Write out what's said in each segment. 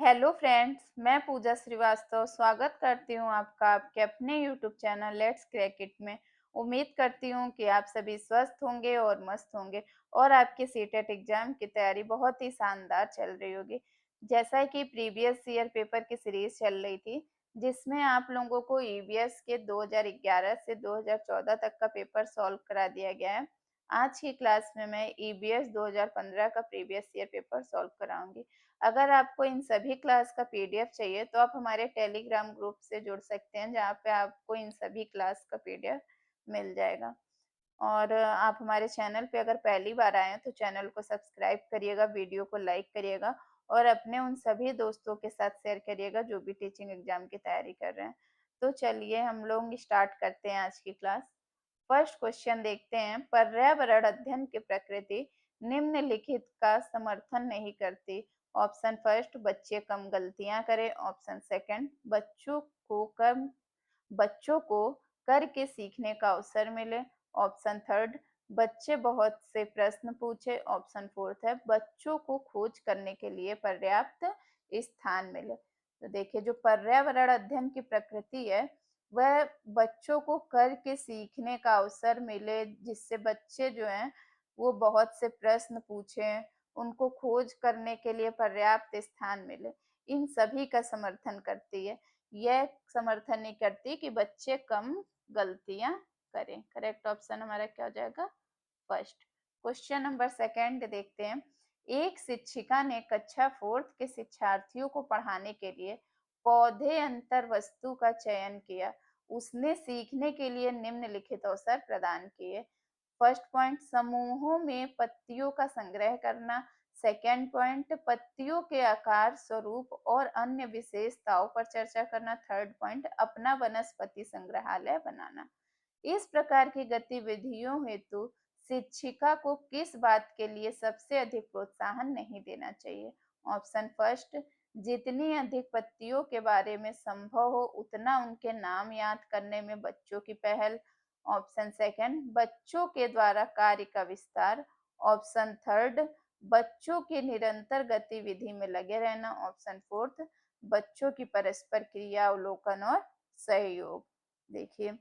Hello friends, मैं पूजा श्रीवास्तव स्वागत करती हूँ आपका आपके अपने YouTube channel let's crack it में। उम्मीद करती हूँ कि आप सभी स्वस्थ होंगे और मस्त होंगे और आपके सीटेट एग्जाम की तैयारी बहुत ही शानदार चल रही होगी। जैसा कि प्रीवियस ईयर पेपर की सीरीज चल रही थी, जिसमें आप लोगों को ईवीएस के 2011 से 2014 तक का पेपर सॉल्व करा दिया गया है। आज की क्लास में मैं ईवीएस 2015 का प्रीवियस ईयर पेपर सॉल्व कराऊंगी। अगर आपको इन सभी क्लास का पीडीएफ चाहिए तो आप हमारे टेलीग्राम ग्रुप से जुड़ सकते हैं, जहाँ पे आपको इन सभी क्लास का पीडीएफ मिल जाएगा। और आप हमारे चैनल पे अगर पहली बार आए हैं तो चैनल को सब्सक्राइब करिएगा, वीडियो को लाइक करिएगा और अपने उन सभी दोस्तों के साथ शेयर करिएगा जो भी टीचिंग एग्जाम की तैयारी कर रहे हैं। तो चलिए हम लोग स्टार्ट करते हैं आज की क्लास। फर्स्ट क्वेश्चन देखते हैं। पर्यावरण अध्ययन की प्रकृति निम्नलिखित का समर्थन नहीं करती। ऑप्शन फर्स्ट, बच्चे कम गलतियां करें। ऑप्शन सेकंड, बच्चों को करके सीखने का अवसर मिले। ऑप्शन थर्ड, बच्चे बहुत से प्रश्न पूछे। ऑप्शन फोर्थ है, बच्चों को खोज करने के लिए पर्याप्त स्थान मिले। तो देखिए, जो पर्यावरण अध्ययन की प्रकृति है वह बच्चों को करके सीखने का अवसर मिले, जिससे बच्चे जो हैं वो बहुत से प्रश्न पूछें, उनको खोज करने के लिए पर्याप्त स्थान मिले, इन सभी का समर्थन करती है। यह समर्थन नहीं करती कि बच्चे कम गलतियां करें। करेक्ट ऑप्शन हमारा क्या हो जाएगा? फर्स्ट। क्वेश्चन नंबर सेकंड देखते हैं। एक शिक्षिका ने कक्षा फोर्थ के शिक्षार्थियों को पढ़ाने के लिए पौधे अंतर वस्तु का चयन किया। उसने सीखने के लिए निम्नलिखित अवसर प्रदान किए। फर्स्ट पॉइंट, समूहों में पत्तियों का संग्रह करना। सेकेंड पॉइंट, पत्तियों के आकार, स्वरूप और अन्य विशेषताओं पर चर्चा करना। थर्ड पॉइंट, अपना वनस्पति संग्रहालय बनाना। इस प्रकार की गतिविधियों हेतु शिक्षिका को किस बात के लिए सबसे अधिक प्रोत्साहन नहीं देना चाहिए? ऑप्शन फर्स्ट, जितनी अधिक पत्तियों के बारे में संभव हो उतना उनके नाम याद करने में बच्चों की पहल। ऑप्शन सेकंड, बच्चों के द्वारा कार्य का विस्तार। ऑप्शन थर्ड, बच्चों की निरंतर गतिविधि में लगे रहना। ऑप्शन फोर्थ, बच्चों की परस्पर क्रिया, अवलोकन और सहयोग। देखिए,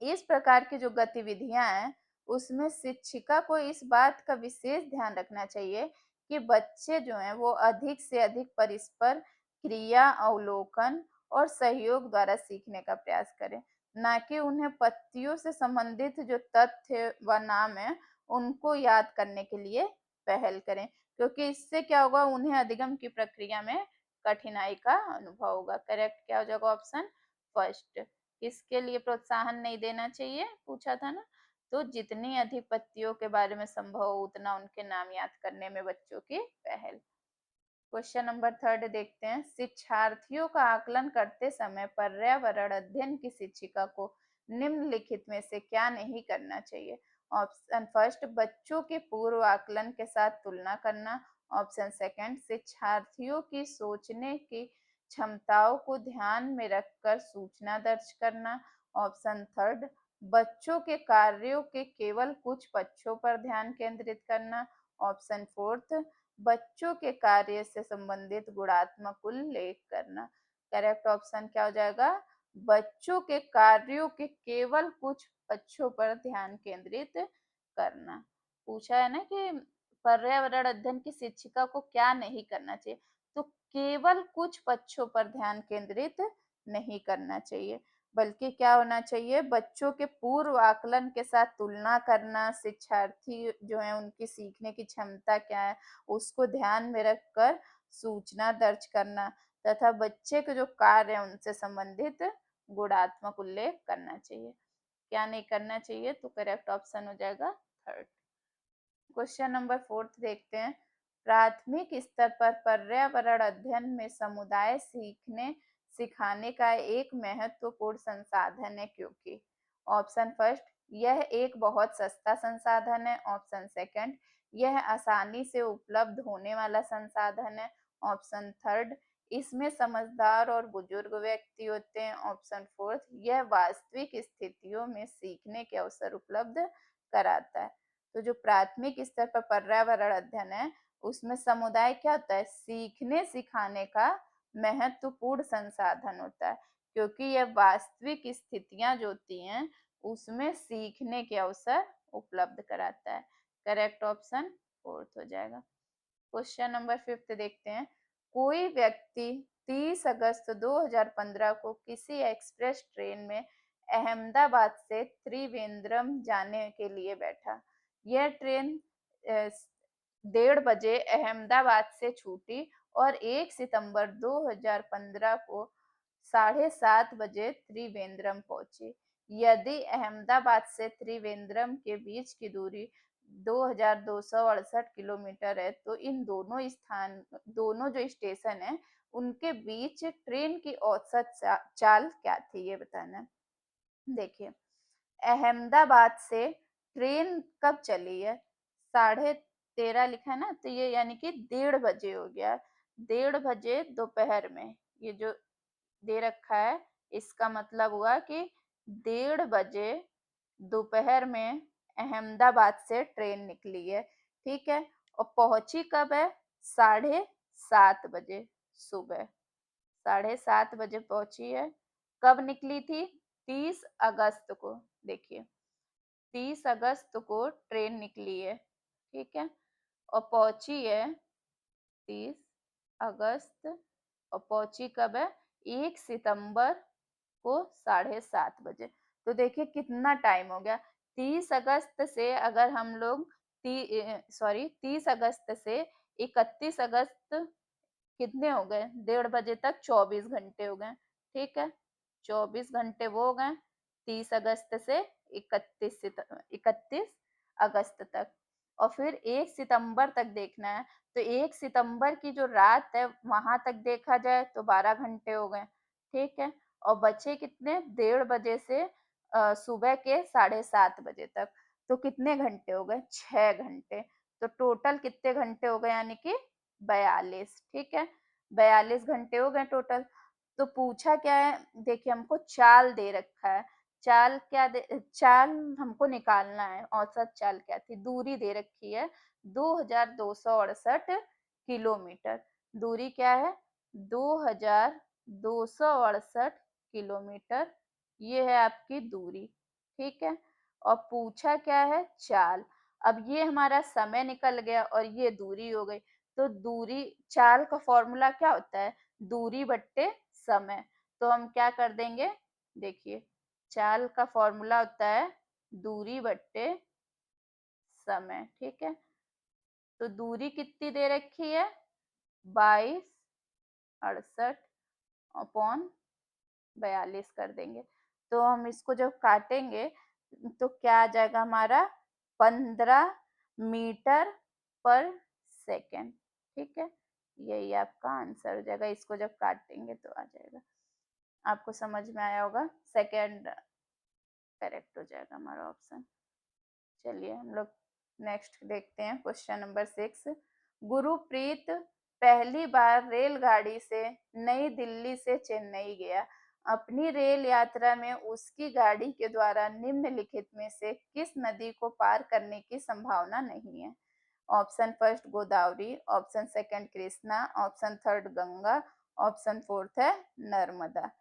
इस प्रकार की जो गतिविधियां हैं उसमें शिक्षिका को इस बात का विशेष ध्यान रखना चाहिए कि बच्चे जो हैं वो अधिक से अधिक परस्पर क्रिया, अवलोकन और सहयोग द्वारा सीखने का प्रयास करें, ना कि उन्हें पत्तियों से संबंधित जो तथ्य व नाम है उनको याद करने के लिए पहल करें, क्योंकि इससे क्या होगा, उन्हें अधिगम की प्रक्रिया में कठिनाई का अनुभव होगा। करेक्ट क्या हो जाएगा? Option first. किसके लिए प्रोत्साहन नहीं देना चाहिए पूछा था ना? तो जितनी अधिक पत्तियों के बारे में संभव हो उतना उनके नाम याद करने में बच्चों की पहल। क्वेश्चन नंबर थर्ड देखते हैं। शिक्षार्थियों का आकलन करते समय पर्यावरण अध्ययन की शिक्षिका को निम्नलिखित में से क्या नहीं करना चाहिए? ऑप्शन फर्स्ट, बच्चों के पूर्व आकलन के साथ तुलना करना। ऑप्शन सेकंड, शिक्षार्थियों की सोचने की क्षमताओं को ध्यान में रखकर सूचना दर्ज करना। ऑप्शन थर्ड, बच्चों के कार्यों के केवल कुछ पक्षों पर ध्यान केंद्रित करना। ऑप्शन फोर्थ, बच्चों के कार्य से संबंधित गुणात्मक उल्लेख करना। करेक्ट ऑप्शन क्या हो जाएगा? बच्चों के कार्यों के केवल कुछ पक्षों पर ध्यान केंद्रित करना। पूछा है ना कि पर्यावरण अध्ययन की शिक्षिका को क्या नहीं करना चाहिए, तो केवल कुछ पक्षों पर ध्यान केंद्रित नहीं करना चाहिए, बल्कि क्या होना चाहिए, बच्चों के पूर्व आकलन के साथ तुलना करना, शिक्षार्थी जो है उनकी सीखने की क्षमता क्या है उसको ध्यान में रखकर सूचना दर्ज करना, तथा बच्चे के जो कार्य है उनसे संबंधित गुणात्मक उल्लेख करना चाहिए। क्या नहीं करना चाहिए? तो करेक्ट ऑप्शन हो जाएगा थर्ड। क्वेश्चन नंबर फोर्थ देखते हैं। प्राथमिक स्तर पर पर्यावरण अध्ययन में समुदाय सीखने सिखाने का एक महत्वपूर्ण संसाधन है, क्योंकि ऑप्शन फर्स्ट, यह एक बहुत सस्ता संसाधन है। ऑप्शन सेकंड, यह आसानी से उपलब्ध होने वाला संसाधन है। ऑप्शन थर्ड, इसमें समझदार और बुजुर्ग व्यक्ति होते हैं। ऑप्शन फोर्थ, यह वास्तविक स्थितियों में सीखने के अवसर उपलब्ध कराता है। तो जो प्राथमिक स्तर पर पर्यावरण अध्ययन है उसमें समुदाय क्या होता है, सीखने सिखाने का महत्वपूर्ण संसाधन होता है, क्योंकि यह वास्तविक स्थितियां जो होती हैं उसमें सीखने के अवसर उपलब्ध कराता है। करेक्ट ऑप्शन फोर्थ हो जाएगा। क्वेश्चन नंबर फिफ्थ देखते हैं। कोई व्यक्ति 30 अगस्त 2015 को किसी एक्सप्रेस ट्रेन में अहमदाबाद से त्रिवेंद्रम जाने के लिए बैठा। यह ट्रेन 1:30 बजे अहमदाबाद से छूटी और 1 सितंबर 2015 को 7:30 बजे त्रिवेंद्रम पहुंची। यदि अहमदाबाद से त्रिवेंद्रम के बीच की दूरी 2268 किलोमीटर है, तो इन दोनों जो स्टेशन है उनके बीच ट्रेन की औसत चाल क्या थी, ये बताना है। देखिए, अहमदाबाद से ट्रेन कब चली है, 13:30 लिखा है ना, तो ये यानी कि 1:30 बजे हो गया। 1:30 बजे दोपहर में, ये जो दे रखा है इसका मतलब हुआ कि 1:30 बजे दोपहर में अहमदाबाद से ट्रेन निकली है। ठीक है, और पहुंची कब है, 7:30 बजे सुबह, 7:30 बजे पहुंची है। कब निकली थी, 30 अगस्त को। देखिए, 30 अगस्त को ट्रेन निकली है। ठीक है, और पहुंची है 30 अगस्त, और पहुंची कब है, 1 सितंबर को 7:30 बजे। तो देखिए कितना टाइम हो गया। 30 अगस्त से अगर हम लोग 30 अगस्त से 31 अगस्त कितने हो गए, 1:30 बजे तक 24 घंटे हो गए। ठीक है, 24 घंटे वो हो गए 30 अगस्त से 31 अगस्त तक। और फिर 1 सितंबर तक देखना है, तो 1 सितंबर की जो रात है वहां तक देखा जाए तो 12 घंटे हो गए। ठीक है, और बचे कितने, 1:30 बजे से सुबह के 7:30 बजे तक, तो कितने घंटे हो गए, 6 घंटे। तो टोटल कितने घंटे हो गए, यानी कि 42। ठीक है, 42 घंटे हो गए टोटल। तो पूछा क्या है, देखिए हमको चाल दे रखा है। चाल हमको निकालना है, औसत चाल क्या थी, दूरी दे रखी है 2268 किलोमीटर। दूरी क्या है, 2268 किलोमीटर, ये है आपकी दूरी। ठीक है, और पूछा क्या है, चाल। अब ये हमारा समय निकल गया और ये दूरी हो गई। तो दूरी, चाल का फॉर्मूला क्या होता है, दूरी बट्टे समय। तो हम क्या कर देंगे, देखिए चाल का फॉर्मूला होता है दूरी बट्टे समय। ठीक है, तो दूरी कितनी दे रखी है, 2268/42 कर देंगे। तो हम इसको जब काटेंगे तो क्या आ जाएगा हमारा, 15 मीटर पर सेकेंड। ठीक है, यही आपका आंसर हो जाएगा, इसको जब काटेंगे तो आ जाएगा। आपको समझ में आया होगा, सेकेंड करेक्ट हो जाएगा हमारा ऑप्शन। चलिए हम लोग नेक्स्ट देखते हैं, क्वेश्चन नंबर 6। गुरुप्रीत पहली बार रेलगाड़ी से नई दिल्ली से चेन्नई गया। अपनी रेल यात्रा में उसकी गाड़ी के द्वारा निम्नलिखित में से किस नदी को पार करने की संभावना नहीं है। Option first Godavari, option second Krishna, option third Ganga, option fourth है नर्मदा।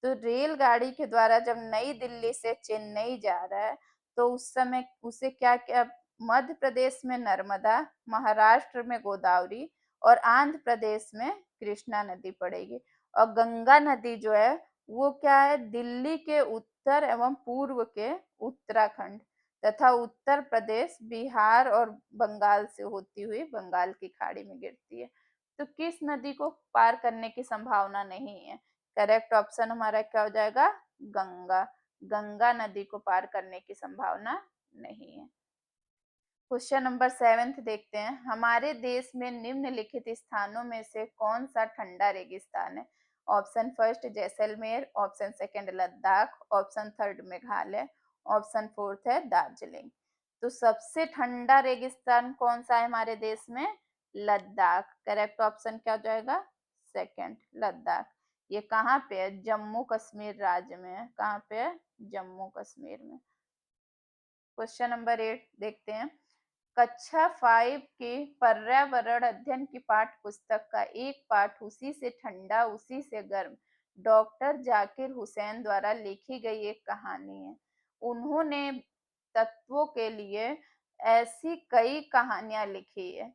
तो रेलगाड़ी के द्वारा जब नई दिल्ली से चेन्नई जा रहा है तो उस समय उसे क्या क्या, मध्य प्रदेश में नर्मदा, महाराष्ट्र में गोदावरी और आंध्र प्रदेश में कृष्णा नदी पड़ेगी। और गंगा नदी जो है वो क्या है, दिल्ली के उत्तर एवं पूर्व के उत्तराखंड तथा उत्तर प्रदेश, बिहार और बंगाल से होती हुई बंगाल की खाड़ी में गिरती है। तो किस नदी को पार करने की संभावना नहीं है, करेक्ट ऑप्शन हमारा क्या हो जाएगा, गंगा। गंगा नदी को पार करने की संभावना नहीं है। क्वेश्चन नंबर 7 देखते हैं। हमारे देश में निम्नलिखित स्थानों में से कौन सा ठंडा रेगिस्तान है। Option first Jaisalmer, option second Ladakh, option third Meghalaya, option fourth है दार्जिलिंग। तो सबसे ठंडा रेगिस्तान कौन सा है हमारे देश में, लद्दाख। करेक्ट ऑप्शन क्या हो जाएगा, सेकंड लद्दाख। ये कहाँ पे है, जम्मू कश्मीर राज्य में है। कहाँ पे है, जम्मू कश्मीर में। क्वेश्चन नंबर 8 देखते हैं। कक्षा 5 की पर्यावरण अध्ययन की पाठ्य पुस्तक का एक पाठ उसी से ठंडा उसी से गर्म डॉक्टर जाकिर हुसैन द्वारा लिखी गई एक कहानी है। उन्होंने तत्वों के लिए ऐसी कई कहानियां लिखी है।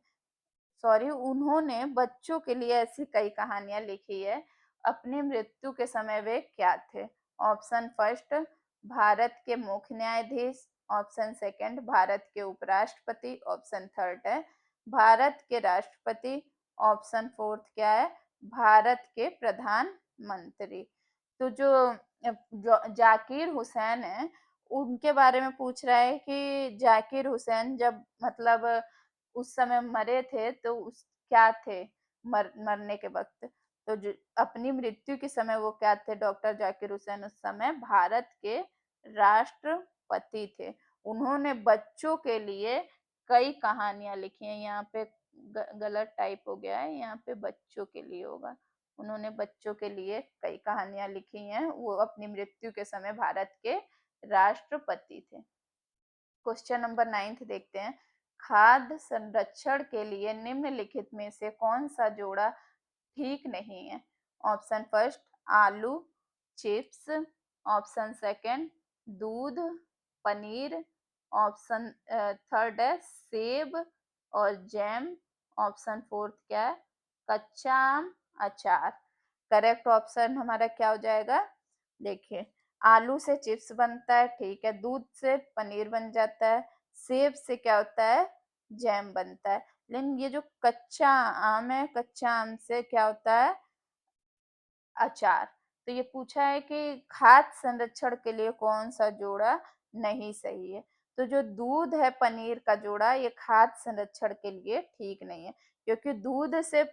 सॉरी, उन्होंने बच्चों के लिए ऐसी कई कहानियां लिखी है। अपनी मृत्यु के समय वे क्या थे? ऑप्शन फर्स्ट, भारत के मुख्य न्यायाधीश। ऑप्शन सेकंड, भारत के उपराष्ट्रपति। ऑप्शन थर्ड है भारत के राष्ट्रपति। ऑप्शन फोर्थ क्या है? भारत के प्रधानमंत्री। तो जो जाकिर हुसैन है, उनके बारे में पूछ रहा है कि जाकिर हुसैन जब मतलब उस समय मरे थे तो उस क्या थे मरने के वक्त। तो जो अपनी मृत्यु के समय वो क्या थे? डॉक्टर जाकिर हुसैन उस समय भारत के राष्ट्रपति थे। उन्होंने बच्चों के लिए कई कहानियां लिखी हैं। यहाँ पे गलत टाइप हो गया है, यहाँ पे बच्चों के लिए होगा। उन्होंने बच्चों के लिए कई कहानियां लिखी हैं। वो अपनी मृत्यु के समय भारत के राष्ट्रपति थे। क्वेश्चन नंबर 9 देखते हैं। खाद्य संरक्षण के लिए निम्नलिखित में से कौन सा जोड़ा ठीक नहीं है? ऑप्शन फर्स्ट, आलू चिप्स। ऑप्शन सेकंड, दूध पनीर। ऑप्शन थर्ड है सेब और जैम। ऑप्शन फोर्थ क्या है? कच्चा आम अचार। करेक्ट ऑप्शन हमारा क्या हो जाएगा? देखिए, आलू से चिप्स बनता है, ठीक है। दूध से पनीर बन जाता है। सेब से क्या होता है? जैम बनता है। लेकिन ये जो कच्चा आम है, कच्चा आम से क्या होता है? अचार। तो ये पूछा है कि खाद्य संरक्षण के लिए कौन सा जोड़ा नहीं सही है? तो जो दूध है पनीर का जोड़ा, ये खाद्य संरक्षण के लिए ठीक नहीं है, क्योंकि दूध से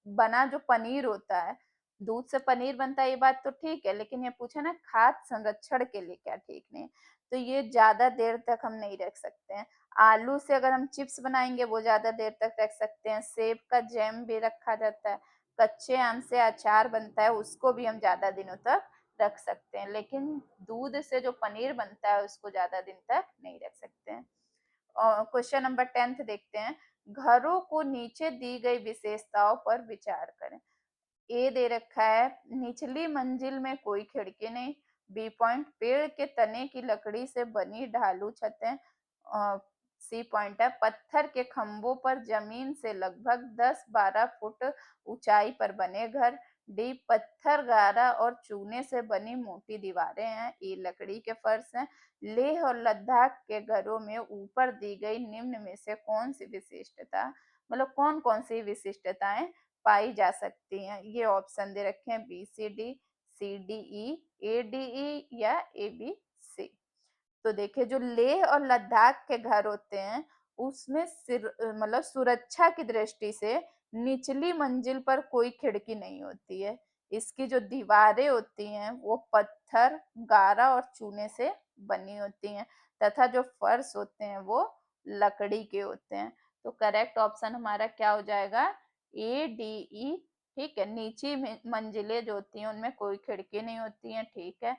बना जो पनीर होता है, दूध से पनीर बनता है, ये बात तो ठीक है, लेकिन ये पूछा ना खाद्य संरक्षण के लिए क्या ठीक नहीं है? तो ये ज्यादा देर तक हम नहीं रख सकते हैं। आलू से अगर हम चिप्स बनाएंगे वो ज्यादा देर तक रख सकते हैं। सेब का जैम भी रखा जाता है। कच्चे आम से अचार बनता है, उसको भी हम ज्यादा दिनों तक रख सकते हैं, लेकिन दूध से जो पनीर बनता है उसको ज्यादा दिन तक नहीं रख सकते हैं। क्वेश्चन नंबर 10 देखते हैं। घरों को नीचे दी गई विशेषताओं पर विचार करें। ए दे रखा है निचली मंजिल में कोई खिड़की नहीं। बी पॉइंट, पेड़ के तने की लकड़ी से बनी ढालू छतें। सी पॉइंट है पत्थर के खंभों पर जमीन से लगभग 10-12 फुट ऊंचाई पर बने घर। डी पत्थर गारा और चूने से बनी मोटी दीवारें हैं। ई लकड़ी के फर्श हैं। लेह और लद्दाख के घरों में ऊपर दी गई निम्न में से कौन सी विशिष्टता, मतलब कौन कौन सी विशिष्टताएं पाई जा सकती हैं? ये ऑप्शन दे रखे हैं B C D E, A D E या ए बी सी। तो देखिए, जो लेह और लद्दाख के घर होते हैं उसमें मतलब सुरक्षा की दृष्टि से निचली मंजिल पर कोई खिड़की नहीं होती है। इसकी जो दीवारें होती हैं वो पत्थर गारा और चूने से बनी होती हैं, तथा जो फर्श होते हैं वो लकड़ी के होते हैं। तो करेक्ट ऑप्शन हमारा क्या हो जाएगा? ए डी ई। ठीक है, नीची मंजिलें जो होती हैं उनमें कोई खिड़की नहीं होती है, ठीक है।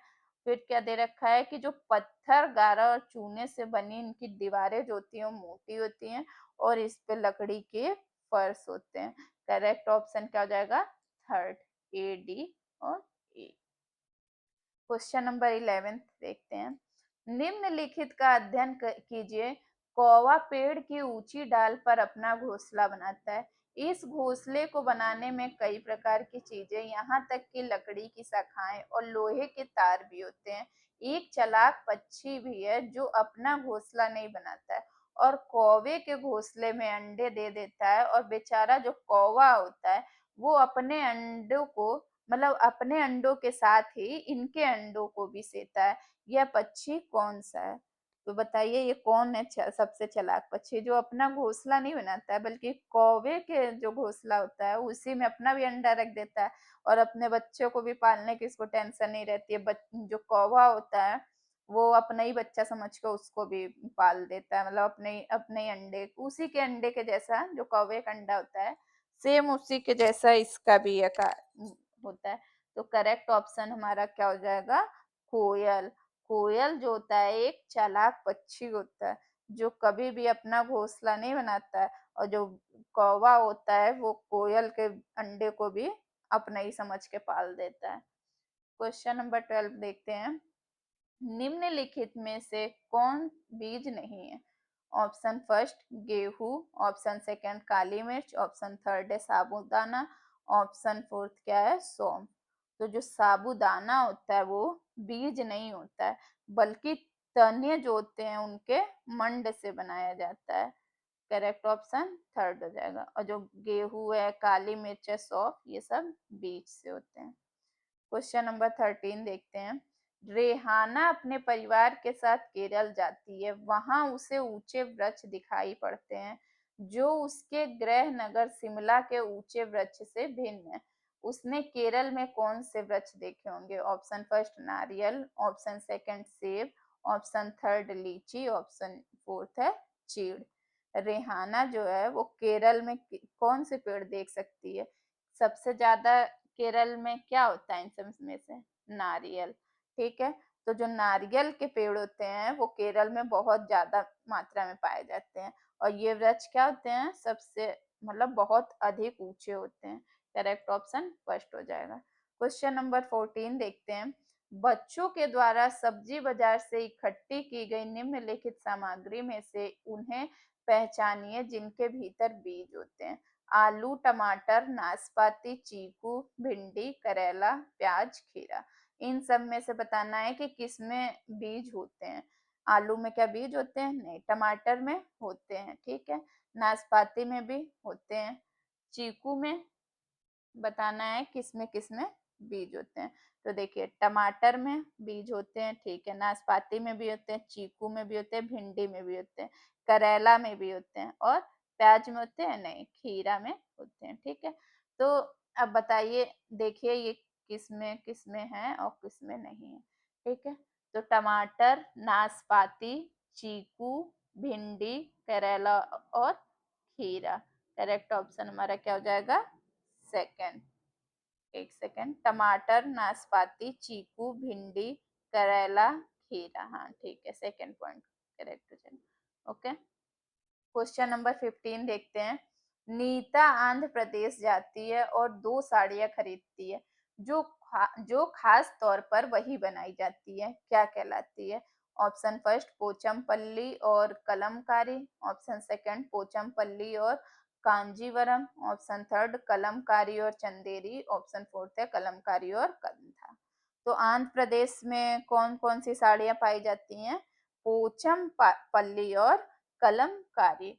फिर क्या दे रखा है कि जो पत्थर गारा और चूने से बनी इनकी दीवारें जो होती हैं वो मोटी होती हैं और इस पे लकड़ी के फर्श होते हैं। करेक्ट ऑप्शन क्या हो जाएगा? थर्ड, ए डी और ए। क्वेश्चन नंबर 11 देखते हैं। निम्नलिखित का अध्ययन कीजिए। कौवा पेड़ की ऊंची डाल पर अपना घोंसला बनाता है। इस घोंसले को बनाने में कई प्रकार की चीजें, यहाँ तक कि लकड़ी की शाखाएं और लोहे के तार भी होते हैं। एक चालाक पक्षी भी है जो अपना घोंसला नहीं बनाता है और कौवे के घोंसले में अंडे दे देता है, और बेचारा जो कौवा होता है वो अपने अंडों को, मतलब अपने अंडों के साथ ही इनके अंडों को भी सेता है। यह पक्षी कौन सा है? तो बताइए ये कौन है सबसे चालाक पक्षी जो अपना घोंसला नहीं बनाता है बल्कि कौवे के जो घोंसला होता है उसी में अपना भी अंडा रख देता है और अपने बच्चों को भी पालने की इसको टेंशन नहीं रहती है। जो कौवा होता है वो अपना ही बच्चा समझ कर उसको भी पाल देता है, मतलब अपने अपने ही अंडे, उसी के अंडे के जैसा जो कौवे का अंडा होता है सेम उसी के जैसा इसका भी होता है। तो करेक्ट ऑप्शन हमारा क्या हो जाएगा? कोयल। कोयल जो होता है एक चालाक पक्षी होता है। जो कभी भी अपना घोंसला नहीं बनाता है, और जो कौवा होता है वो कोयल के अंडे को भी अपना ही समझ के पाल देता है। क्वेश्चन नंबर 12 देखते हैं। निम्नलिखित में से कौन बीज नहीं है? ऑप्शन फर्स्ट गेहूं, ऑप्शन सेकंड काली मिर्च, ऑप्शन थर्ड है साबूदाना, ऑप्शन फोर्थ क्या है सौंफ। तो जो साबूदाना होता है वो बीज नहीं होता है, बल्कि तने जो होते हैं उनके मंड से बनाया जाता है। करेक्ट ऑप्शन थर्ड हो जाएगा। और जो गेहूं है, काली मिर्च है, सौंफ, ये सब बीज से होते हैं। क्वेश्चन नंबर 13 देखते हैं। रेहाना अपने परिवार के साथ केरल जाती है, वहां उसे ऊंचे वृक्ष दिखाई पड़ते हैं जो उसके गृह नगर शिमला के ऊंचे वृक्ष से भिन्न है। उसने केरल में कौन से वृक्ष देखे होंगे? ऑप्शन फर्स्ट नारियल, ऑप्शन सेकंड सेब, ऑप्शन थर्ड लीची, ऑप्शन फोर्थ है चीड़। रेहाना जो है वो केरल में कौन से पेड़ देख सकती है? सबसे ज्यादा केरल में क्या होता है इन सब में से? नारियल। ठीक है, तो जो नारियल के पेड़ होते हैं वो केरल में बहुत ज्यादा मात्रा में पाए जाते हैं, और ये वृक्ष क्या होते हैं? सबसे मतलब बहुत अधिक ऊंचे होते हैं। करेक्ट ऑप्शन फर्स्ट हो जाएगा। क्वेश्चन नंबर 14 देखते हैं। बच्चों के द्वारा सब्जी बाजार से इकट्ठी की गई निम्नलिखित सामग्री में से उन्हें पहचानिए जिनके भीतर बीज होते हैं। आलू, टमाटर, नाशपाती, चीकू, भिंडी, करेला, प्याज, खीरा। इन सब में से बताना है कि किसमें बीज होते हैं। आलू में क्या बीज होते हैं? नहीं। टमाटर में होते हैं, ठीक है। नाशपाती में भी होते हैं। चीकू में बताना है किसमें किसमें बीज होते हैं। तो देखिए टमाटर में बीज होते हैं, ठीक है। नाशपाती में भी होते हैं, चीकू में भी होते हैं, भिंडी में भी होते हैं, करेला में भी होते हैं, और प्याज में होते हैं? नहीं, खीरा में होते हैं, ठीक है। तो अब बताइए, देखिए ये किसमें किसमें है और किसमें नहीं है, ठीक है। तो टमाटर, नाशपाती, चीकू, भिंडी, करेला और खीरा। करेक्ट ऑप्शन हमारा क्या हो जाएगा? सेकंड। एक सेकंड, टमाटर, नाशपाती, चीकू, भिंडी, करेला, खीरा। हाँ ठीक है, सेकंड पॉइंट करेक्ट हो जाएगा। ओके, क्वेश्चन नंबर 15 देखते हैं। नीता आंध्र प्रदेश जाती है और 2 साड़ियां खरीदती है, जो खास तौर पर वही बनाई जाती है, क्या कहलाती है? ऑप्शन फर्स्ट पोचमपल्ली और कलमकारी, ऑप्शन सेकंड पोचमपल्ली और कांजीवरम, ऑप्शन थर्ड कलमकारी और चंदेरी, ऑप्शन फोर्थ है कलमकारी और कंधा। तो आंध्र प्रदेश में कौन कौन सी साड़ियां पाई जाती हैं? पल्ली और कलमकारी।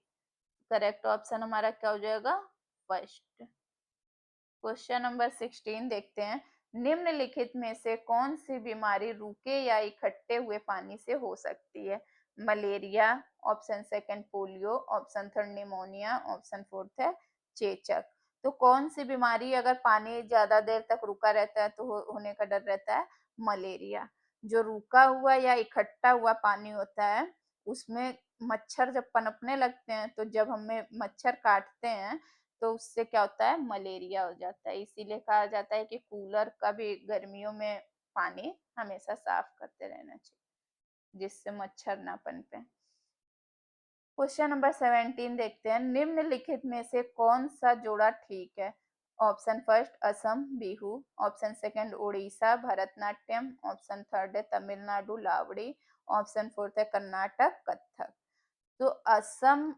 करेक्ट ऑप्शन हमारा क्या हो जाएगा? फर्स्ट। क्वेश्चन नंबर 16 देखते हैं। निम्नलिखित में से कौन सी बीमारी रुके या इकट्ठे हुए पानी से हो सकती है? Malaria, option second polio, option third pneumonia, option fourth है चेचक। तो कौन सी बीमारी अगर पानी ज्यादा देर तक रुका रहता है तो होने का डर रहता है? मलेरिया। जो रुका हुआ या इकट्ठा हुआ पानी होता है उसमें मच्छर जब पनपने लगते हैं, तो जब हमें मच्छर काटते हैं तो उससे क्या होता है? मलेरिया हो जाता है। इसीलिए कहा जाता है कि कूलर का भी गर्मियों में पानी हमेशा साफ करते रहना चाहिए, जिससे मच्छर ना पनपे। क्वेश्चन नंबर 17 देखते हैं। निम्नलिखित में से कौन सा जोड़ा ठीक है? Option first Assam Bihu, option second Orissa Bharatanatyam, option third है तमिलनाडु लावड़ी, ऑप्शन फोर्थ है कर्नाटक कथक। तो असम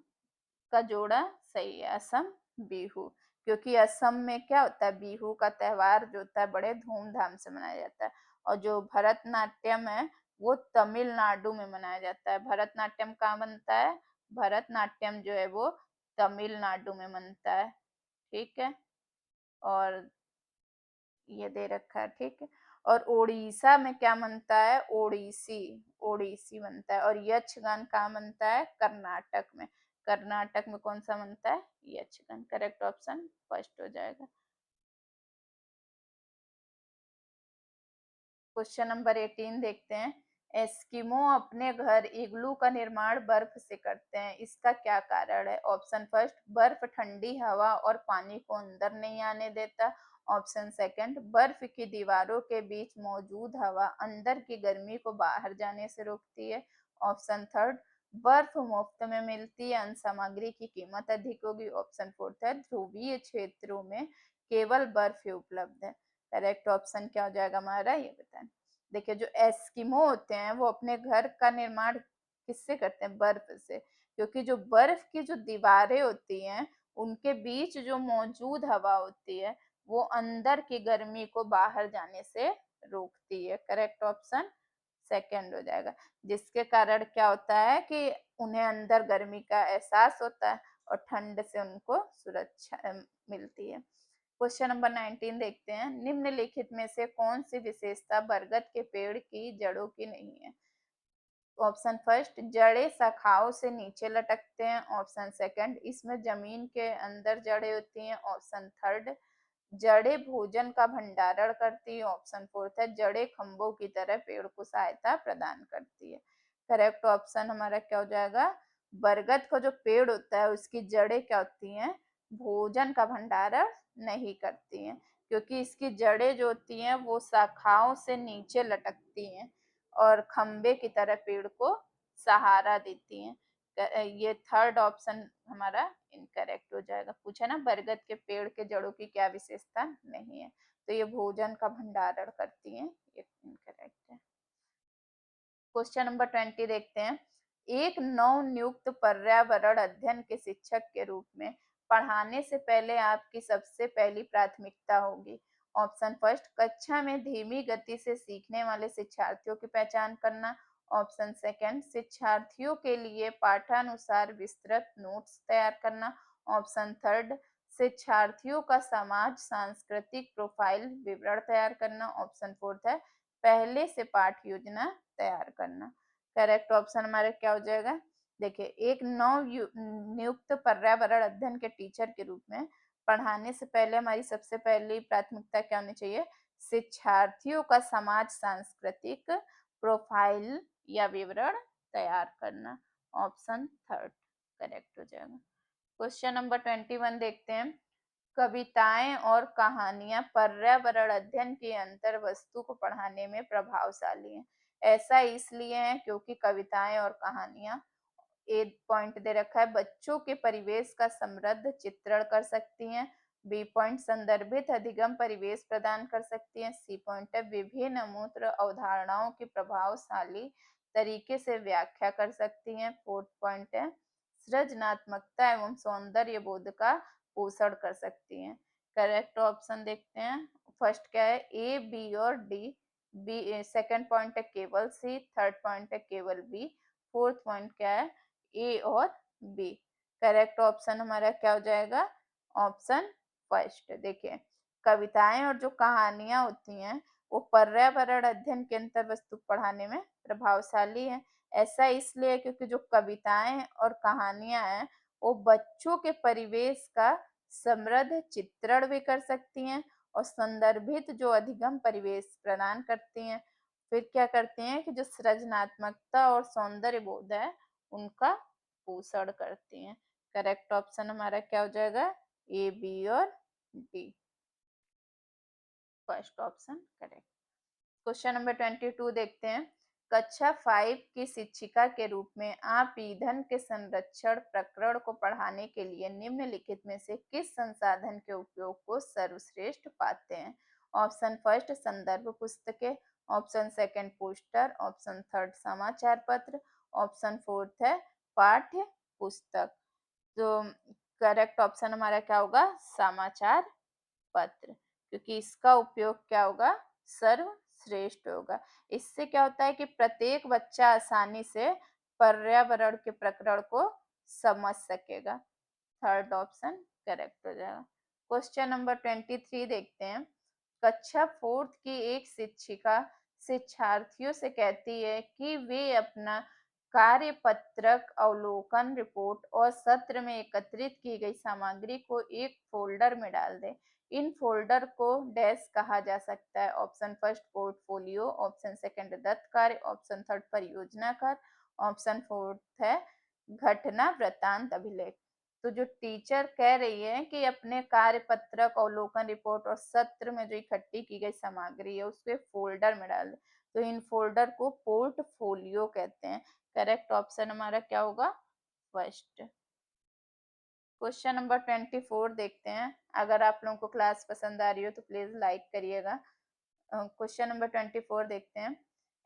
का जोड़ा सही है, असम बिहू। क्योंकि असम में क्या होता है, बिहू का त्योहार जो होता है बड़े धूमधाम से मनाया जाता है। और जो भरतनाट्यम है वो तमिलनाडु में मनाया जाता है। भरतनाट्यम कहाँ बनता है? भरतनाट्यम जो है वो तमिलनाडु में बनता है, ठीक है। और ये दे रखा है, ठीक है। और उड़ीसा में क्या बनता है? ओडिसी, ओडिसी बनता है। और यक्षगान कहाँ बनता है? कर्नाटक में। कर्नाटक में कौन सा बनता है? यक्षगान। करेक्ट ऑप्शन फर्स्ट हो जाएगा। क्वेश्चन नंबर 18 देखते हैं। एस्किमो अपने घर इग्लू का निर्माण बर्फ से करते हैं, इसका क्या कारण है? ऑप्शन फर्स्ट बर्फ ठंडी हवा और पानी को अंदर नहीं आने देता, ऑप्शन सेकंड बर्फ की दीवारों के बीच मौजूद हवा अंदर की गर्मी को बाहर जाने से रोकती है, ऑप्शन थर्ड बर्फ मुफ्त में मिलती है, अन्य सामग्री की कीमत अधिक होगी। ऑप्शन फोर्थ है ध्रुवीय क्षेत्रों में केवल बर्फ ही उपलब्ध है। करेक्ट ऑप्शन क्या हो जाएगा हमारा, ये बताएं। देखिए जो एस्किमो होते हैं वो अपने घर का निर्माण किससे करते हैं, बर्फ से, क्योंकि जो बर्फ की जो दीवारें होती हैं उनके बीच जो मौजूद हवा होती है वो अंदर की गर्मी को बाहर जाने से रोकती है। करेक्ट ऑप्शन सेकंड हो जाएगा, जिसके कारण क्या होता है कि उन्हें अंदर गर्मी का एहसास होता है और ठंड से उनको सुरक्षा मिलती है। क्वेश्चन नंबर 19 देखते हैं, निम्नलिखित में से कौन सी विशेषता बरगद के पेड़ की जड़ों की नहीं है। ऑप्शन फर्स्ट, जड़ें शाखाओं से नीचे लटकते हैं। ऑप्शन सेकंड, इसमें जमीन के अंदर जड़ें होती हैं। ऑप्शन थर्ड, जड़ें भोजन का भंडारण करती है। ऑप्शन फोर्थ है जड़ें खंभों की तरह पेड़ को सहायता प्रदान करती है। करेक्ट ऑप्शन हमारा क्या हो जाएगा, बरगद का जो पेड़ होता है उसकी जड़ें क्या होती हैं, भोजन का भंडारण नहीं करती हैं, क्योंकि इसकी जड़ें जो होती हैं वो शाखाओं से नीचे लटकती हैं और खंबे की तरह पेड़ को सहारा देती हैं। ये थर्ड ऑप्शन हमारा इनकरेक्ट हो जाएगा। पूछा ना बरगद के पेड़ के जड़ों की क्या विशेषता नहीं है, तो ये भोजन का भंडारण करती हैं, ये इनकरेक्ट है। क्वेश्चन नंबर 20 देखते हैं, एक नव नियुक्त पर्यावरण अध्ययन के शिक्षक के रूप में पढ़ाने से पहले आपकी सबसे पहली प्राथमिकता होगी। ऑप्शन फर्स्ट, कक्षा में धीमी गति से सीखने वाले शिक्षार्थियों की पहचान करना। ऑप्शन सेकंड, शिक्षार्थियों के लिए पाठानुसार विस्तृत नोट्स तैयार करना। ऑप्शन थर्ड, शिक्षार्थियों का समाज सांस्कृतिक प्रोफाइल विवरण तैयार करना। ऑप्शन फोर्थ है पहले से पाठ योजना तैयार करना। करेक्ट ऑप्शन हमारा क्या हो जाएगा, देखिए एक नव नियुक्त पर्यावरण अध्ययन के टीचर के रूप में पढ़ाने से पहले हमारी सबसे पहली प्राथमिकता क्या होनी चाहिए, शिक्षार्थियों का समाज सांस्कृतिक प्रोफाइल या विवरण तैयार करना। ऑप्शन थर्ड करेक्ट हो जाएगा। क्वेश्चन नंबर 21 देखते हैं, कविताएं और कहानियां पर्यावरण अध्ययन की अंतर वस्तु को पढ़ाने में प्रभावशाली हैं। ऐसा इसलिए है क्योंकि कविताएं और कहानियां, ए पॉइंट दे रखा है, बच्चों के परिवेश का समृद्ध चित्रण कर सकती हैं। बी पॉइंट, संदर्भित अधिगम परिवेश प्रदान कर सकती हैं। सी पॉइंट है विभिन्न अमूर्त अवधारणाओं की प्रभावशाली तरीके से व्याख्या कर सकती हैं। फोर्थ पॉइंट है सृजनात्मकता एवं सौंदर्य बोध का पोषण कर सकती हैं। करेक्ट ऑप्शन देखते हैं, फर्स्ट क्या है, ए बी और डी। बी सेकंड पॉइंट है केवल सी, थर्ड पॉइंट है केवल बी, फोर्थ पॉइंट क्या है, ए और बी। करेक्ट ऑप्शन हमारा क्या हो जाएगा, ऑप्शन फर्स्ट। देखिए कविताएं और जो कहानियां होती हैं वो पर्यावरण अध्ययन के अंतर वस्तु पढ़ाने में प्रभावशाली है। ऐसा इसलिए क्योंकि जो कविताएं और कहानियां हैं वो बच्चों के परिवेश का समृद्ध चित्रण भी कर सकती हैं और संदर्भित जो अधिगम परिवेश प्रदान करती हैं। फिर क्या करती हैं कि जो सृजनात्मकता और सौंदर्य बोध है उनका पोषण करती हैं। करेक्ट ऑप्शन हमारा क्या हो जाएगा, ए बी और D, first option correct. Question number 22 देखते हैं, कक्षा 5 की शिक्षिका के रूप में आप ईंधन के संरक्षण प्रकरण को पढ़ाने के लिए निम्नलिखित में से किस संसाधन के उपयोग को सर्वश्रेष्ठ पाते हैं। ऑप्शन फर्स्ट संदर्भ पुस्तकें, option second poster, option third समाचार पत्र, ऑप्शन फोर्थ है पाठ्य पुस्तक। तो करेक्ट ऑप्शन हमारा क्या होगा, समाचार पत्र, क्योंकि इसका उपयोग क्या होगा, सर्वश्रेष्ठ होगा। इससे क्या होता है कि प्रत्येक बच्चा आसानी से पर्यावरण के प्रकरण को समझ सकेगा। थर्ड ऑप्शन करेक्ट हो जाएगा। क्वेश्चन नंबर 23 देखते हैं, कक्षा फोर्थ की एक शिक्षिका शिक्षार्थियों से कहती है कि वे अपना कार्य पत्रक अवलोकन रिपोर्ट और सत्र में एकत्रित की गई सामग्री को एक फोल्डर में डाल दें। इन फोल्डर को डैश कहा जा सकता है। Option first portfolio, option second दत्त कार्य, ऑप्शन थर्ड परियोजना कार्य, ऑप्शन फोर्थ है घटना वृत्तांत अभिलेख। तो जो टीचर कह रही है कि अपने कार्य पत्रक अवलोकन रिपोर्ट और सत्र में जो इकट्ठी की गई सामग्री है उसको फोल्डर में डाल दे, तो इन फोल्डर को पोर्टफोलियो कहते हैं। करेक्ट ऑप्शन हमारा क्या होगा? फर्स्ट। क्वेश्चन नंबर 24 देखते हैं। अगर आप लोगों को क्लास पसंद आ रही हो तो प्लीज लाइक करिएगा। क्वेश्चन नंबर 24 देखते हैं।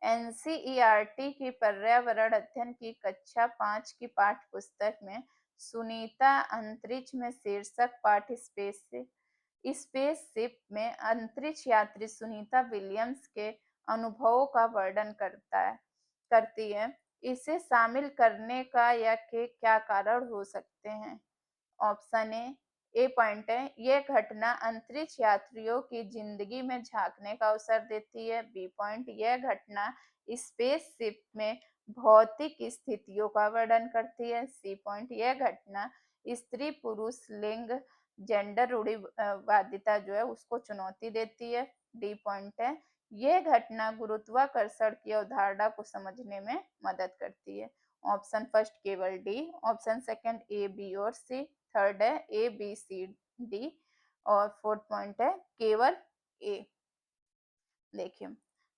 एनसीईआरटी की पर्यावरण अध्ययन की कक्षा 5 की पाठ्य पुस्तक में सुनीता अंतरिक्ष में शीर्षक पाठ स्पेसशिप में अंतरिक्ष यात्री सुनीता विलियम्स के अनुभवों का वर्णन करती है। इसे शामिल करने का या के क्या कारण हो सकते हैं? ऑप्शन ए पॉइंट है, यह घटना अंतरिक्ष यात्रियों की जिंदगी में झांकने का अवसर देती है। बी पॉइंट, यह घटना स्पेसशिप में भौतिक स्थितियों का वर्णन करती है। सी पॉइंट, यह घटना स्त्री पुरुष लिंग जेंडर रूढ़िवादिता जो है उसको चुनौती देती है। डी पॉइंट है, यह घटना गुरुत्वाकर्षण की अवधारणा को समझने में मदद करती है। ऑप्शन फर्स्ट केवल D, option second A B और सी, थर्ड है ए बी सी डी और फोर्थ पॉइंट है केवल ए। देखिए,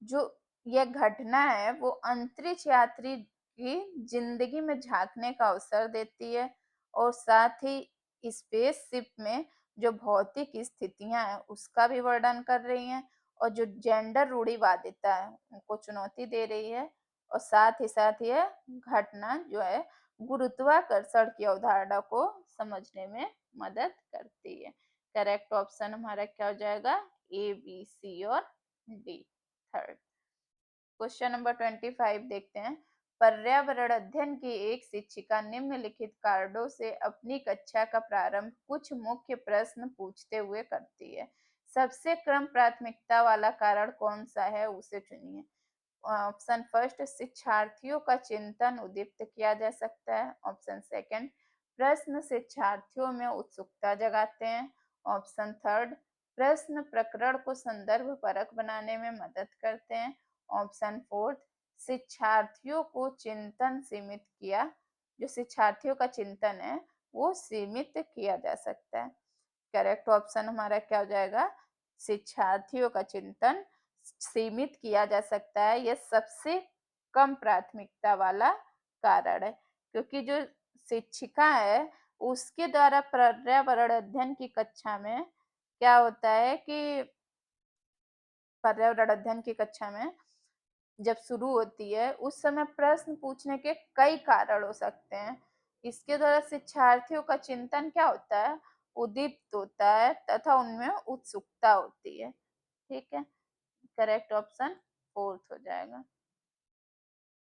जो यह घटना है वो अंतरिक्ष यात्री की जिंदगी में झांकने का अवसर देती है और साथ ही स्पेसशिप में जो भौतिक स्थितियां हैं उसका भी वर्णन कर रही हैं और जो जेंडर रूढ़िवादिता है उनको चुनौती दे रही है और साथ ही यह घटना जो है गुरुत्वाकर्षण की अवधारणा को समझने में मदद करती है। करेक्ट ऑप्शन हमारा क्या हो जाएगा? ए बी सी और डी, थर्ड। क्वेश्चन नंबर 25 देखते हैं। पर्यावरण अध्ययन की एक शिक्षिका निम्नलिखित कारणों से अपनी कक्षा का प्रारंभ कुछ मुख्य प्रश्न पूछते हुए करती है। सबसे क्रम प्राथमिकता वाला कारण कौन सा है उसे चुनिए। ऑप्शन फर्स्ट, शिक्षार्थियों का चिंतन उद्दीप्त किया जा सकता है। ऑप्शन सेकंड, प्रश्न शिक्षार्थियों में उत्सुकता जगाते हैं। ऑप्शन थर्ड, प्रश्न प्रकरण को संदर्भ परक बनाने में मदद करते हैं। ऑप्शन फोर्थ, शिक्षार्थियों को चिंतन सीमित किया जो शिक्षार्थियों का चिंतन है वो सीमित किया जा सकता है। करेक्ट ऑप्शन हमारा क्या हो जाएगा? शिक्षार्थियों का चिंतन सीमित किया जा सकता है। यह सबसे कम प्राथमिकता वाला कारण है क्योंकि जो शिक्षिका है उसके द्वारा पर्यावरण अध्ययन की कक्षा में क्या होता है कि पर्यावरण अध्ययन की कक्षा में जब शुरू होती है उस समय प्रश्न पूछने के कई कारण हो सकते हैं। इसके द्वारा शिक्षार्थियों का चिंतन क्या होता है? उद्दीप्त होता है तथा उनमें उत्सुकता होती है। ठीक है, करेक्ट ऑप्शन फोर्थ हो जाएगा।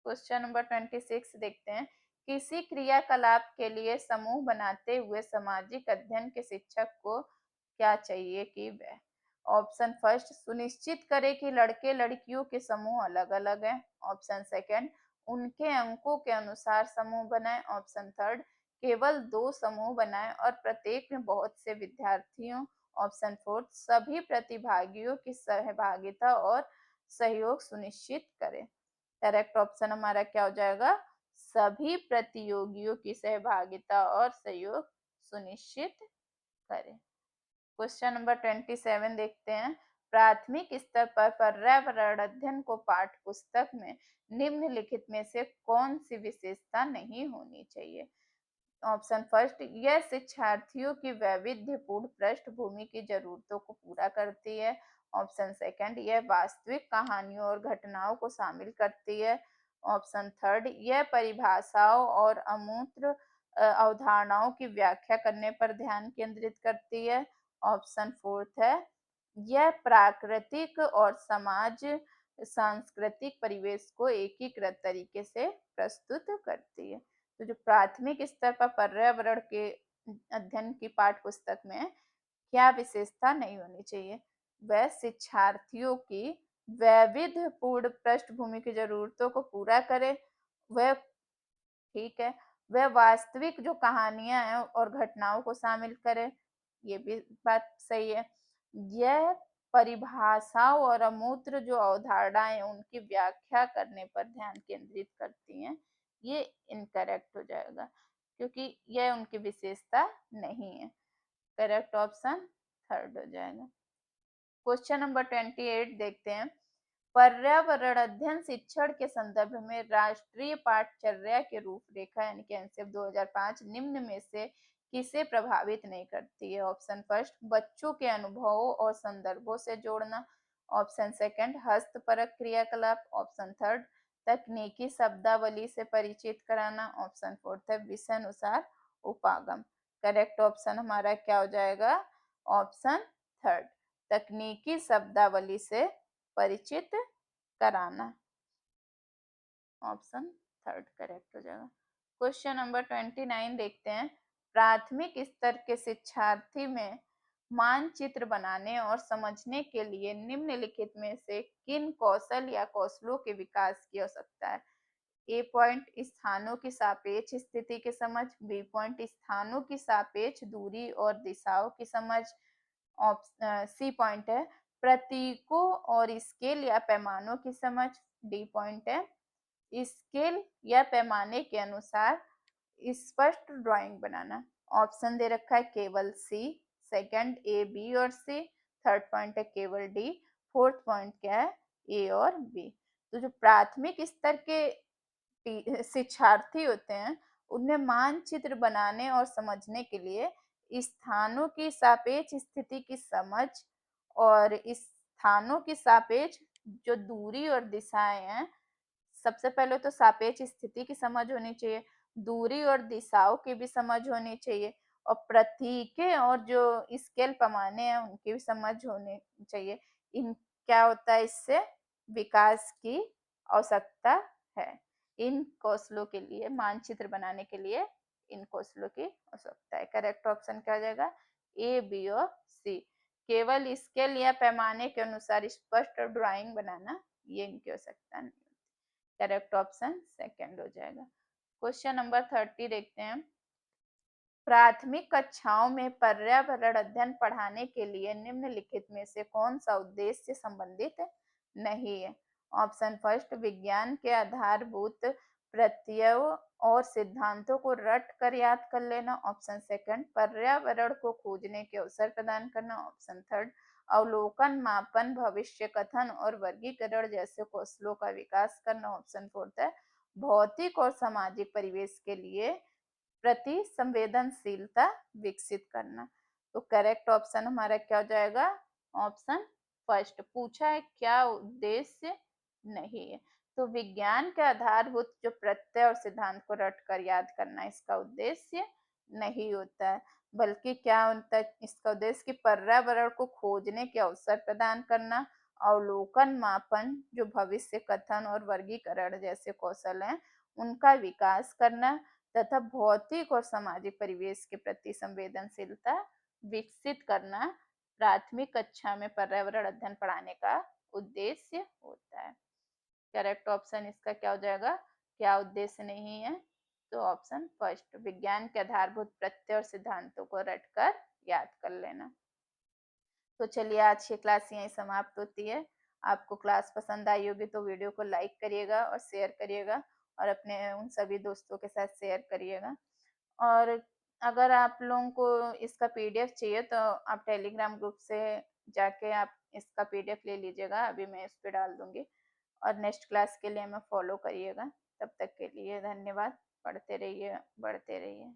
क्वेश्चन नंबर 26 देखते हैं। किसी क्रियाकलाप के लिए समूह बनाते हुए सामाजिक अध्ययन के शिक्षक को क्या चाहिए कि वह? ऑप्शन फर्स्ट, सुनिश्चित करे कि लड़के लड़कियों के समूह अलग अलग हैं। ऑप्शन सेकंड, उनके अंकों के अनुसार समूह बनाए। ऑप्शन थर्ड, केवल 2 समूह बनाए और प्रत्येक में बहुत से विद्यार्थियों। ऑप्शन फोर्थ, सभी प्रतिभागियों की सहभागिता और सहयोग सुनिश्चित करें। करेक्ट ऑप्शन हमारा क्या हो जाएगा? सभी प्रतियोगियों की सहभागिता और सहयोग सुनिश्चित करें। क्वेश्चन नंबर 27 देखते हैं। प्राथमिक स्तर पर पर्यावरण अध्ययन को पाठ्य पुस्तक में निम्नलिखित में से कौन सी विशेषता नहीं होनी चाहिए? ऑप्शन फर्स्ट, यह शिक्षार्थियों की वैविध्यपूर्ण पृष्ठभूमि की जरूरतों को पूरा करती है। ऑप्शन सेकंड, यह वास्तविक कहानियों और घटनाओं को शामिल करती है। ऑप्शन थर्ड, यह परिभाषाओं और अमूर्त अवधारणाओं की व्याख्या करने पर ध्यान केंद्रित करती है। ऑप्शन फोर्थ है, यह प्राकृतिक और समाज सांस्कृतिक परिवेश को एकीकृत तरीके से प्रस्तुत करती है। तो जो प्राथमिक स्तर पर पर्यावरण के अध्ययन की पाठ्य पुस्तक में क्या विशेषता नहीं होनी चाहिए? वह शिक्षार्थियों की वैविध्यपूर्ण पृष्ठभूमि की जरूरतों को पूरा करे। वह ठीक है, वह वास्तविक जो कहानियां हैं और घटनाओं को शामिल करे, ये भी बात सही है। यह परिभाषाओं और अमूर्त जो अवधारणाएं उनकी व्याख्या करने पर ध्यान केंद्रित करती हैं, ये इनकरेक्ट हो जाएगा क्योंकि यह उनकी विशेषता नहीं है। करेक्ट ऑप्शन थर्ड हो जाएगा। क्वेश्चन नंबर 28 देखते हैं। पर्यावरण अध्ययन शिक्षण के संदर्भ में राष्ट्रीय पाठचर्या की रूपरेखा यानी कि एनसीएफ 2005 निम्न में से किसे प्रभावित नहीं करती है? ऑप्शन फर्स्ट, बच्चों के अनुभवों और संदर्भों से जोड़ना। ऑप्शन सेकंड, हस्तपरक क्रियाकलाप। ऑप्शन थर्ड, तकनीकी शब्दावली से परिचित कराना। ऑप्शन फोर्थ है विषयानुसार उपागम। करेक्ट ऑप्शन हमारा क्या हो जाएगा? ऑप्शन थर्ड, तकनीकी शब्दावली से परिचित कराना। ऑप्शन थर्ड करेक्ट हो जाएगा। क्वेश्चन नंबर 29 देखते हैं। प्राथमिक स्तर के शिक्षार्थी में मानचित्र बनाने और समझने के लिए निम्नलिखित में से किन कौशल या कौशलों के विकास की आवश्यकता है? ए पॉइंट, स्थानों की सापेक्ष स्थिति की समझ। बी पॉइंट, स्थानों की सापेक्ष दूरी और दिशाओं की समझ। सी पॉइंट है प्रतीकों और स्केल या पैमानों की समझ। डी पॉइंट है स्केल या पैमाने के अनुसार स्पष्ट ड्राइंग बनाना। ऑप्शन दे रखा है केवल सी, सेकंड ए, बी और सी, थर्ड पॉइंट है केवल डी, फोर्थ पॉइंट क्या है? ए और बी। तो जो प्राथमिक स्तर के शिक्षार्थी होते हैं उनमें मानचित्र बनाने और समझने के लिए स्थानों की सापेक्ष स्थिति की समझ और इस स्थानों की सापेक्ष जो दूरी और दिशाएं हैं, सबसे पहले तो सापेक्ष स्थिति की समझ होनी चाहिए, दूरी और दिशाओं की भी समझ होनी चाहिए और प्रतीकें और जो स्केल पैमाने हैं उनकी भी समझ होनी चाहिए। इन क्या होता है इससे विकास की आवश्यकता है। इन कौशलों के लिए मानचित्र बनाने के लिए इन कौशलों की आवश्यकता है। करेक्ट ऑप्शन क्या हो जाएगा? ए, बी और सी। केवल स्केल या पैमाने के अनुसार स्पष्ट ड्राइंग बनाना, ये इनकी आवश्यकता नहीं। करेक्ट ऑप्शन सेकंड हो जाएगा। क्वेश्चन नंबर 30 देखते हैं। प्राथमिक कक्षाओं में पर्यावरण अध्ययन पढ़ाने के लिए निम्नलिखित में से कौन सा उद्देश्य संबंधित नहीं है? ऑप्शन फर्स्ट, विज्ञान के आधारभूत प्रत्ययों और सिद्धांतों को रट कर याद कर लेना। ऑप्शन सेकंड, पर्यावरण को खोजने के अवसर प्रदान करना। ऑप्शन थर्ड, अवलोकन, मापन, भविष्य कथन और वर्गीकरण जैसे कौशलों का विकास करना। ऑप्शन फोर्थ है भौतिक और सामाजिक परिवेश के लिए प्रति संवेदनशीलता विकसित करना। तो करेक्ट ऑप्शन हमारा क्या हो जाएगा? Option first. पूछा है क्या उद्देश्य नहीं है, तो विज्ञान के आधारभूत जो प्रत्यय और सिद्धांत को रट कर याद करना इसका उद्देश्य नहीं होता है, बल्कि क्या होता है इसका उद्देश्य कि पर्यावरण को खोजने के अवसर प्रदान करना, अवलोकन, मापन, जो भविष्य कथन और वर्गीकरण जैसे कौशल हैं उनका विकास करना तथा भौतिक और सामाजिक परिवेश के प्रति संवेदनशीलता विकसित करना प्राथमिक कक्षा में पर्यावरण अध्ययन पढ़ाने का उद्देश्य होता है। करेक्ट ऑप्शन इसका क्या हो जाएगा? क्या उद्देश्य नहीं है? तो ऑप्शन फर्स्ट, विज्ञान के आधारभूत प्रत्यय और सिद्धांतों को रटकर याद कर लेना। तो चलिए आज की क्लास यहीं समाप्त होती है। आपको क्लास पसंद आई होगी तो वीडियो को लाइक करिएगा और शेयर करिएगा और अपने उन सभी दोस्तों के साथ शेयर करिएगा। और अगर आप लोगों को इसका पीडीएफ चाहिए तो आप टेलीग्राम ग्रुप से जाके आप इसका पीडीएफ ले लीजिएगा, अभी मैं इस पे डाल दूंगी और नेक्स्ट क्लास के लिए हमें फॉलो करिएगा। तब तक के लिए धन्यवाद। पढ़ते रहिए, बढ़ते रहिए।